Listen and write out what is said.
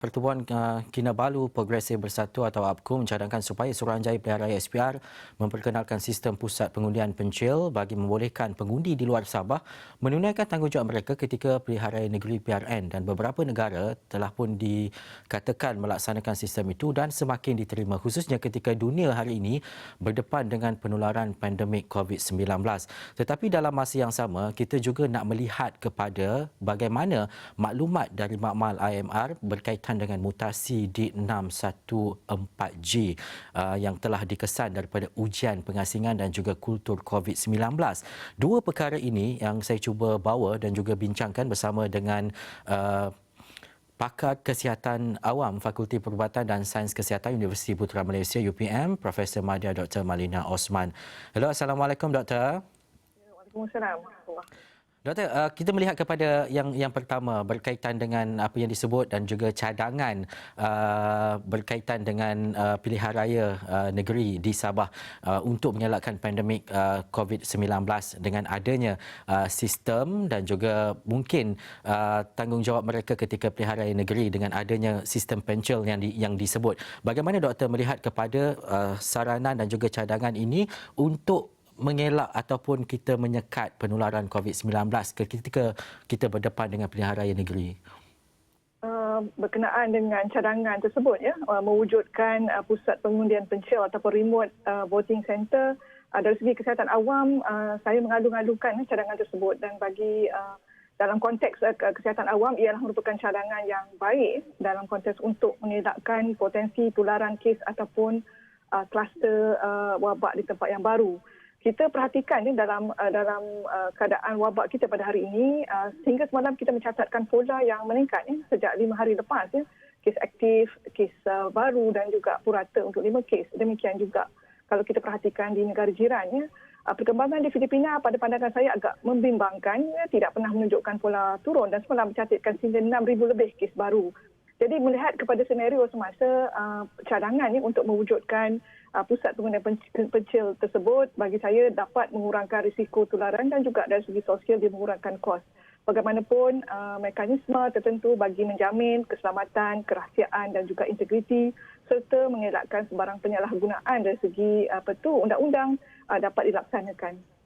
Pertubuhan Kinabalu Progresif Bersatu atau APKU mencadangkan supaya Suruhanjaya Pilihan Raya SPR memperkenalkan sistem pusat pengundian pencil bagi membolehkan pengundi di luar Sabah menunaikan tanggungjawab mereka ketika Pilihan Raya Negeri PRN, dan beberapa negara telah pun dikatakan melaksanakan sistem itu dan semakin diterima, khususnya ketika dunia hari ini berdepan dengan penularan pandemik COVID-19. Tetapi dalam masa yang sama, kita juga nak melihat kepada bagaimana maklumat dari makmal IMR berkaitan dengan mutasi D614G yang telah dikesan daripada ujian pengasingan dan juga kultur COVID-19. Dua perkara ini yang saya cuba bawa dan juga bincangkan bersama dengan pakar Kesihatan Awam Fakulti Perubatan dan Sains Kesihatan Universiti Putra Malaysia UPM, Profesor Madya Dr. Malina Osman. Hello, Assalamualaikum Doktor. Waalaikumsalam. Doktor, kita melihat kepada yang pertama berkaitan dengan apa yang disebut dan juga cadangan berkaitan dengan pilihan raya negeri di Sabah untuk mengelakkan pandemik COVID-19 dengan adanya sistem dan juga mungkin tanggungjawab mereka ketika pilihan raya negeri dengan adanya sistem pencil yang disebut. Bagaimana doktor melihat kepada saranan dan juga cadangan ini untuk mengelak ataupun kita menyekat penularan COVID-19 ketika kita berdepan dengan pilihan raya negeri? Berkenaan dengan cadangan tersebut, mewujudkan pusat pengundian pencil ataupun remote voting center, dari segi kesihatan awam, saya mengadu-ngadukan cadangan tersebut, dan bagi dalam konteks kesihatan awam ialah merupakan cadangan yang baik dalam konteks untuk mengelakkan potensi tularan kes ataupun kluster wabak di tempat yang baru. Kita perhatikan dalam keadaan wabak kita pada hari ini, sehingga semalam kita mencatatkan pola yang meningkat sejak 5 hari lepas. Kes aktif, kes baru dan juga purata untuk 5 kes. Demikian juga kalau kita perhatikan di negara jiran. Perkembangan di Filipina pada pandangan saya agak membimbangkan, tidak pernah menunjukkan pola turun dan semalam mencatatkan sehingga 6,000 lebih kes baru. Jadi melihat kepada senario semasa cadangan untuk mewujudkan pusat pengundian pencil tersebut, bagi saya dapat mengurangkan risiko tularan dan juga dari segi sosial dia mengurangkan kos. Bagaimanapun mekanisme tertentu bagi menjamin keselamatan, kerahsiaan dan juga integriti serta mengelakkan sebarang penyalahgunaan dari segi undang-undang dapat dilaksanakan.